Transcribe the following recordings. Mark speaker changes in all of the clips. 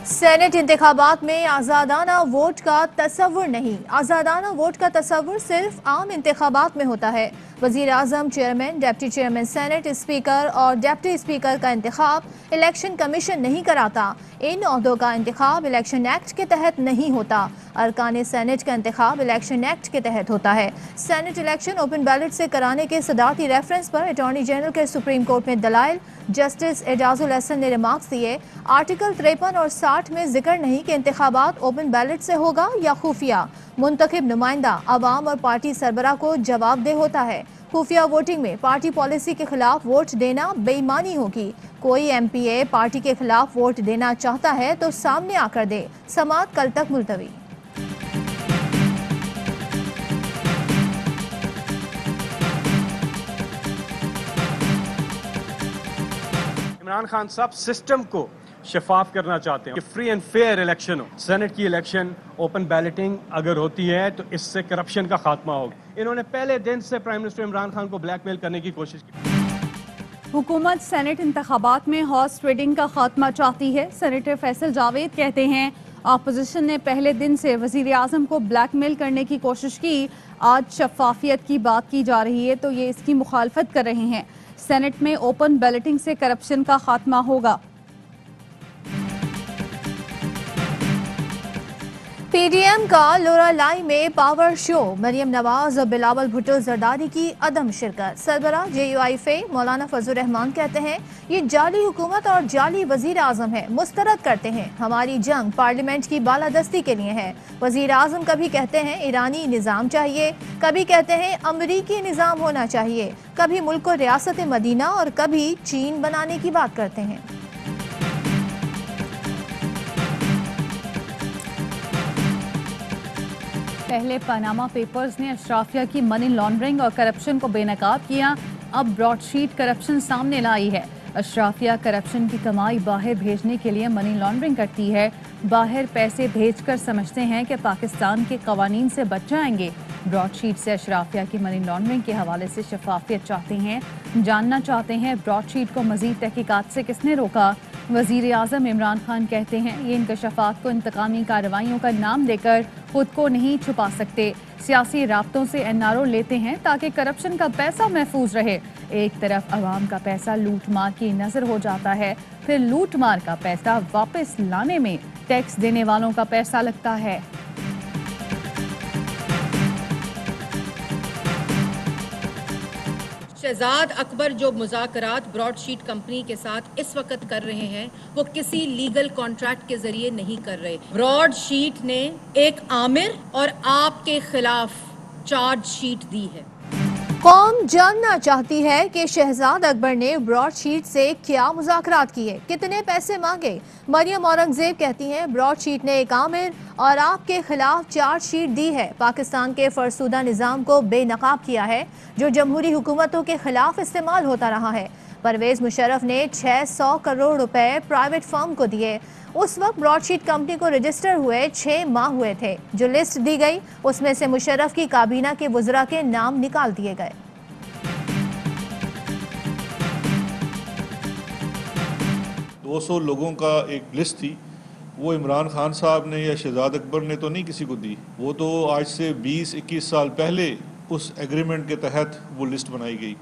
Speaker 1: Senate इंतखाबात में आज़ादाना vote का तस्वुर नहीं। आज़ादाना वोट का तस्वुर सिर्फ आम इंतखाबात में होता है। वज़ीर आज़म, chairman, deputy chairman senate, speaker और डिप्टी स्पीकर का इंतखाब इलेक्शन कमीशन नहीं कराता। इन ओहदों का इंतखाब इलेक्शन एक्ट के तहत नहीं होता। अरकान सेनेट का इंतखाब इलेक्शन एक्ट के तहत होता है। सेनेट इलेक्शन ओपन बैलेट से कराने के सदारती रेफरेंस पर अटॉर्नी जनरल के सुप्रीम कोर्ट में दलाइल। जस्टिस एजाजुल हसन ने रिमार्क्स दिए, आर्टिकल 53 और 60 में जिक्र नहीं कि इंतखाबात ओपन बैलेट से होगा या खुफिया। मुंतखब नुमाइंदा अवाम और पार्टी सरबरा को जवाबदेह होता है। खुफिया वोटिंग में पार्टी पॉलिसी के खिलाफ वोट देना बेईमानी होगी। कोई MPA पार्टी के खिलाफ वोट देना चाहता है तो सामने आकर दे। समाअत कल तक मुलतवी।
Speaker 2: इमरान खान साहब सिस्टम को शफाफ करना चाहते हैं कि फ्री एंड फेयर इलेक्शन हो। सेनेट की इलेक्शन ओपन बैलेटिंग अगर होती है तो इससे करप्शन का खात्मा होगा। इन्होंने पहले दिन से प्राइम मिनिस्टर इमरान खान को ब्लैकमेल करने की कोशिश की।
Speaker 3: हुकूमत सेनेट इंतखाबात में हॉर्स ट्रेडिंग का खात्मा चाहती है। सेनेटर फैसल जावेद कहते हैं, अपोजिशन ने पहले दिन से वजीर आजम को ब्लैकमेल करने की कोशिश की। आज शफाफियत की बात की जा रही है तो ये इसकी मुखालफत कर रहे हैं। सेनेट में ओपन बैलेटिंग से करप्शन का खात्मा होगा।
Speaker 1: PDM का लोरालाई में पावर शो। मरियम नवाज और बिलावल भुट्टो जरदारी की अदम शिरकत। सरबरा JUI मौलाना फजल रहमान कहते हैं, ये जाली हुकूमत और जाली वजीर आजम है, मुस्तरद करते हैं। हमारी जंग पार्लियामेंट की बालादस्ती के लिए है। वजीर आजम कभी कहते हैं ईरानी निज़ाम चाहिए, कभी कहते हैं अमरीकी निज़ाम होना चाहिए, कभी मुल्क को रियासत मदीना और कभी चीन बनाने की बात करते हैं।
Speaker 3: पहले पनामा पेपर्स ने अशराफिया की मनी लॉन्ड्रिंग और करप्शन को बेनकाब किया। अब ब्रॉडशीट करप्शन सामने लाई है। अशराफिया करप्शन की कमाई बाहर भेजने के लिए मनी लॉन्ड्रिंग करती है। बाहर पैसे भेजकर समझते हैं कि पाकिस्तान के कवानीन से बच जाएंगे। ब्रॉडशीट से अशराफिया की मनी लॉन्ड्रिंग के हवाले से शफाफियत चाहते हैं, जानना चाहते हैं ब्रॉडशीट को मजीद तहकीकात से किसने रोका। वजीर आजम इमरान खान कहते हैं, ये इंकशाफात को इंतकामी कार्रवाइयों का नाम देकर खुद को नहीं छुपा सकते। सियासी राब्तों से NRO लेते हैं ताकि करप्शन का पैसा महफूज रहे। एक तरफ अवाम का पैसा लूट मार की नजर हो जाता है, फिर लूट मार का पैसा वापस लाने में टैक्स देने वालों का पैसा लगता है।
Speaker 4: शहजाद अकबर जो मुज़ाकरात ब्रॉडशीट कंपनी के साथ इस वक्त कर रहे हैं वो किसी लीगल कॉन्ट्रैक्ट के जरिए नहीं कर रहे। ब्रॉडशीट ने एक आमिर और आपके खिलाफ चार्जशीट दी है।
Speaker 1: कौम जानना चाहती है कि शहजाद अकबर ने ब्रॉडशीट से क्या मुज़ाकरात किए, कितने पैसे मांगे। मरियम औरंगजेब कहती हैं, ब्रॉडशीट ने एक आमिर और आपके खिलाफ चार्जशीट दी है। पाकिस्तान के फरसुदा निज़ाम को बेनकाब किया है जो जमहूरी हुकूमतों के खिलाफ इस्तेमाल होता रहा है। परवेज मुशर्रफ ने 600 करोड़ रुपए प्राइवेट फर्म को दिए। उस वक्त ब्रॉडशीट कंपनी को रजिस्टर हुए 6 माह हुए थे। जो लिस्ट दी गई उसमें से मुशर्रफ की काबीना के वुज़रा के नाम निकाल दिए गए।
Speaker 5: दो 200 लोगों का एक लिस्ट थी, वो इमरान खान साहब ने या शहजाद अकबर ने तो नहीं किसी को दी। वो तो आज से 20-21 साल पहले उस एग्रीमेंट के तहत वो लिस्ट बनाई गई।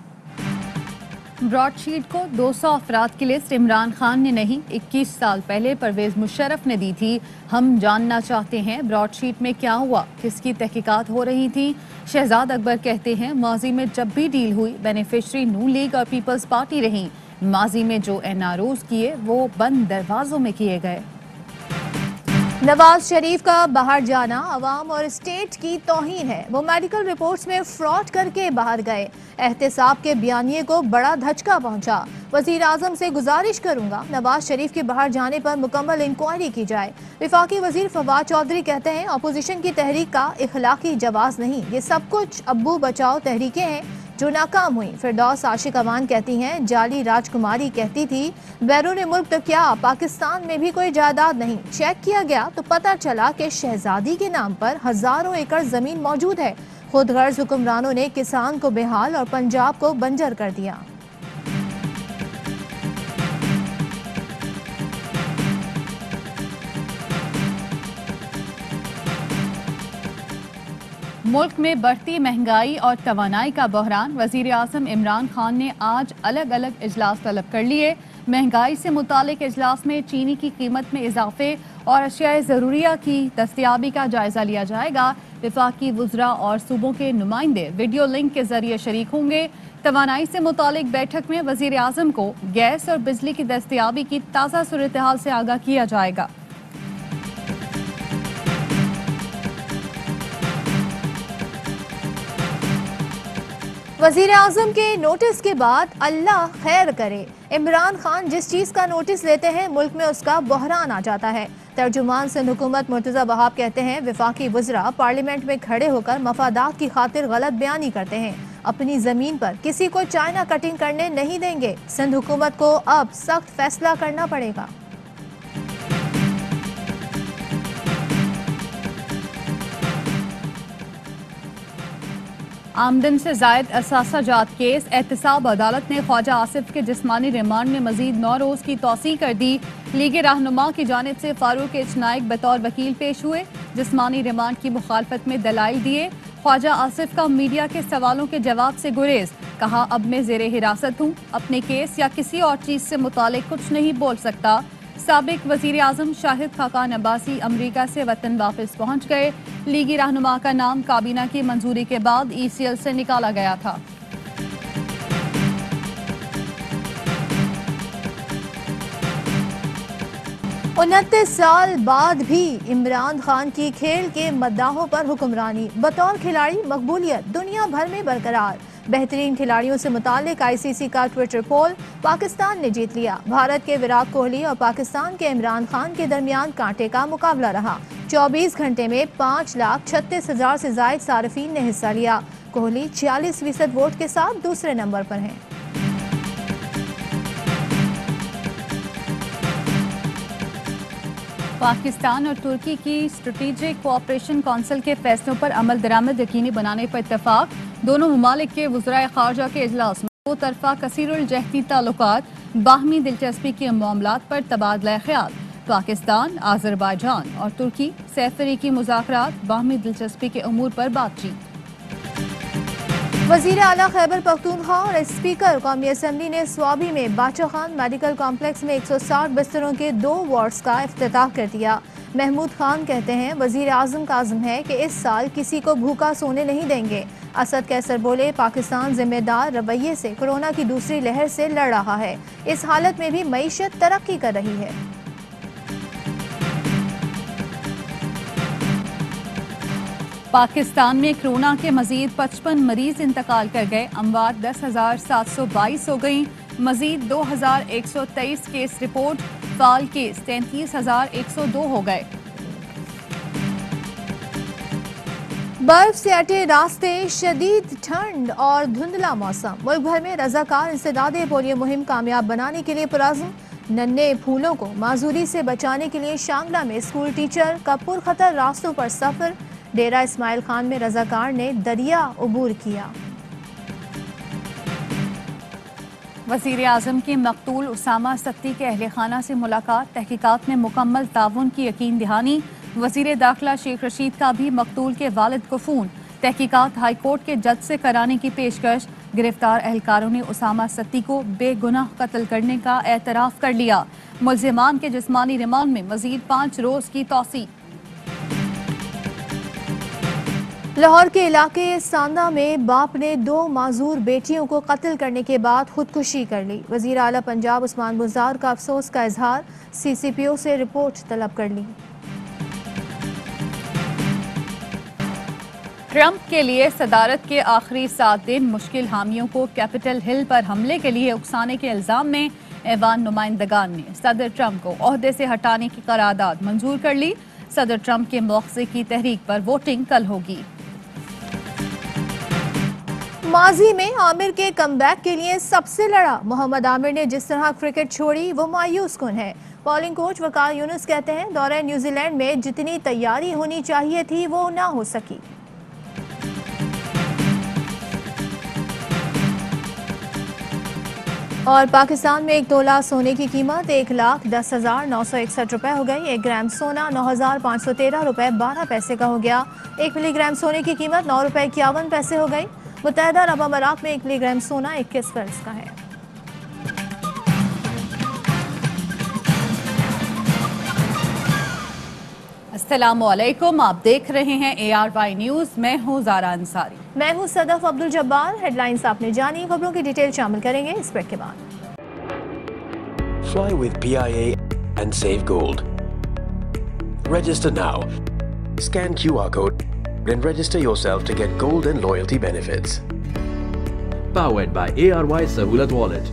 Speaker 3: ब्रॉडशीट को 200 अफराद की लिस्ट इमरान खान ने नहीं, 21 साल पहले परवेज मुशर्रफ ने दी थी। हम जानना चाहते हैं ब्रॉडशीट में क्या हुआ, किसकी तहकीकात हो रही थी। शहजाद अकबर कहते हैं, माजी में जब भी डील हुई बेनिफिशरी नून लीग और पीपल्स पार्टी रही। माजी में जो NROs किए वो बंद दरवाजों में किए गए।
Speaker 1: नवाज शरीफ का बाहर जाना अवाम और स्टेट की तौहीन है। वो मेडिकल रिपोर्ट्स में फ्रॉड करके बाहर गए। एहतसाब के बयानिए को बड़ा धचका पहुंचा। वजीर आजम से गुजारिश करूंगा नवाज शरीफ के बाहर जाने पर मुकम्मल इंक्वायरी की जाए। विफाकी वजीर फवाद चौधरी कहते हैं, अपोजिशन की तहरीक का इखलाकी जवाज नहीं, ये सब कुछ अब्बू बचाओ तहरीकें हैं जो नाकाम हुई। फिरदौस आशिक अवान कहती हैं, जाली राजकुमारी कहती थी बैरून मुल्क तो क्या पाकिस्तान में भी कोई जायदाद नहीं। चेक किया गया तो पता चला कि शहजादी के नाम पर हजारों एकड़ जमीन मौजूद है। खुद गर्ज हुक्मरानों ने किसान को बेहाल और पंजाब को बंजर कर दिया।
Speaker 3: मुल्क में बढ़ती महंगाई और तवानाई का बहरान। वजीर आज़म इमरान खान ने आज अलग अलग इजलास तलब कर लिए। महंगाई से मुतालिक इजलास में चीनी की कीमत में इजाफे और अशियाए ज़रूरिया की दस्तयाबी का जायजा लिया जाएगा। वफाकी वुज़रा और सूबों के नुमाइंदे वीडियो लिंक के जरिए शरीक होंगे। तवानाई से मुतालिक बैठक में वजीर आज़म को गैस और बिजली की दस्तयाबी की ताज़ा सूरत हाल से आगाह किया जाएगा।
Speaker 1: वजीर आज़म के नोटिस के बाद अल्लाह खैर करे, इमरान खान जिस चीज़ का नोटिस लेते हैं मुल्क में उसका बहरान आ जाता है। तर्जुमान सिंध हुकूमत मुर्तज़ा वहाब कहते हैं वफाकी वज़रा पार्लियामेंट में खड़े होकर मफादात की खातिर गलत बयानी करते हैं। अपनी ज़मीन पर किसी को चाइना कटिंग करने नहीं देंगे। सिंध हुकूमत को अब सख्त फैसला करना पड़ेगा।
Speaker 3: आमदन से जायद असासा जात केस एहतसाब अदालत ने ख्वाजा आसिफ के जिस्मानी रिमांड में मजीद 9 रोज की तौसीह कर दी। लीग रहनुमा की जानिब से फारूक एच नाइक बतौर वकील पेश हुए। जिस्मानी रिमांड की मुखालफत में दलाइल दिए। ख्वाजा आसिफ का मीडिया के सवालों के जवाब से गुरेज, कहा अब मैं जेरे हिरासत हूँ, अपने केस या किसी और चीज से मुतालिक कुछ नहीं बोल सकता। साबिक वजीर आजम शाहिद खाकान अब्बासी अमरीका से वतन वापस पहुंच गए। लीगी रहनुमा का नाम काबीना की मंजूरी के बाद ECL से निकाला गया था।
Speaker 1: उनतीस साल बाद भी इमरान खान की खेल के मद्दाहों पर हुक्मरानी, बतौर खिलाड़ी मकबूलियत दुनिया भर में बरकरार। बेहतरीन खिलाड़ियों से मुतालिक ICC का ट्विटर पोल पाकिस्तान ने जीत लिया। भारत के विराट कोहली और पाकिस्तान के इमरान खान के दरमियान कांटे का मुकाबला रहा। 24 घंटे में 5,36,000 से जायद सार्फिन ने हिस्सा लिया। कोहली 46% वोट के साथ दूसरे नंबर पर हैं।
Speaker 3: पाकिस्तान और तुर्की की स्ट्रेटेजिक कोऑपरेशन काउंसिल के फैसलों पर अमल दरामद यकीनी बनाने पर इत्तेफाक। दोनों ममालिक के वज़राए ख़ारजा के इजलास में दो तरफा कसीरुल जहती ताल्लुकात, बाहमी दिलचस्पी के मामलात पर तबादला ख्याल। पाकिस्तान, आज़रबाईजान और तुर्की से अफ्रीकी मुज़ाकरात, बाहमी दिलचस्पी के अमूर पर बातचीत।
Speaker 1: वज़ीर आला खैबर पख्तूनख्वा और स्पीकर कौमी असम्बली ने स्वाबी में बादशाह खान मेडिकल कॉम्प्लेक्स में 160 बिस्तरों के 2 वार्ड्स का इफ्तिताह कर दिया। महमूद खान कहते हैं वज़ीर आज़म का आज़म है कि इस साल किसी को भूखा सोने नहीं देंगे। असद कैसर बोले पाकिस्तान जिम्मेदार रवैये से कोरोना की दूसरी लहर से लड़ रहा है। इस हालत में भी मईशत तरक्की कर रही है।
Speaker 3: पाकिस्तान में कोरोना के मजीद 55 मरीज इंतकाल कर गए। अमवात 10,722 हो गई। मजीद 2,123 केस रिपोर्ट। फाल केस 33,102 हो गए।
Speaker 1: बर्फ से अटे रास्ते, शदीद ठंड और धुंधला मौसम। मुल्क भर में रजाकार इंसदादे पोलियो मुहिम कामयाब बनाने के लिए पुराज़म। नन्हे फूलों को माजूरी से बचाने के लिए शांगला में स्कूल टीचर का पुरखतर रास्तों पर सफर। डेरा इस्माइल खान में रजाकार ने दरिया अबूर किया।
Speaker 3: वज़ीर आज़म की मकतूल उसामा सत्ती के अहले खाना से मुलाकात, तहकीकात में मुकम्मल ताउन की यकीन दहानी। वज़ीर दाखिला शेख रशीद का भी मकतूल के वालिद को फ़ोन, तहकीकात हाई कोर्ट के जज से कराने की पेशकश। गिरफ्तार एहलकारों ने उसामा सत्ती को बेगुनाह कत्ल करने का एतराफ़ कर लिया। मुल्ज़िमान के जिस्मानी रिमांड में मज़ीद 5 रोज़ की तौसीह।
Speaker 1: लाहौर के इलाके सांदा में बाप ने 2 माजूर बेटियों को कत्ल करने के बाद खुदकुशी कर ली। वज़ीर आला पंजाब उस्मान बुज़दार का अफसोस का इजहार, CCPO से रिपोर्ट तलब कर ली।
Speaker 3: ट्रंप के लिए सदारत के आखिरी 7 दिन मुश्किल। हामियों को कैपिटल हिल पर हमले के लिए उकसाने के इल्जाम में ऐवान नुमाइंदगान ने सदर ट्रंप को ओहदे से हटाने की करारदाद मंजूर कर ली। सदर ट्रंप के मौक़िफ़े की तहरीक पर वोटिंग कल होगी।
Speaker 1: माजी में आमिर के कमबैक के लिए सबसे लड़ा। मोहम्मद आमिर ने जिस तरह क्रिकेट छोड़ी वो मायूस कुन है। बॉलिंग कोच वकार यूनुस कहते हैं दौरे न्यूजीलैंड में जितनी तैयारी होनी चाहिए थी वो ना हो सकी। और पाकिस्तान में 1 तोला सोने की कीमत 1,10,961 रुपए हो गई। 1 ग्राम सोना 9,513 रुपए 12 पैसे का हो गया। 1 मिलीग्राम सोने की कीमत 9 रुपए 51 पैसे हो गई। मुत्तहदा अरब अमारात में 1 मिलीग्राम सोना 21 फर्ज का है।
Speaker 3: अस्सलामुअलैकुम, आप देख रहे हैं ARY न्यूज़। मैं हूँ ज़ारा अंसारी।
Speaker 1: मैं हूँ सदफ अब्दुल जब्बार। हेडलाइंस आपने जानी, खबरों की डिटेल शामिल करेंगे इस ब्रेक के बाद।
Speaker 6: Fly with PIA and save gold. Register now. Scan QR code and register yourself to get gold and loyalty benefits.
Speaker 7: Powered by ARY Sahulat Wallet.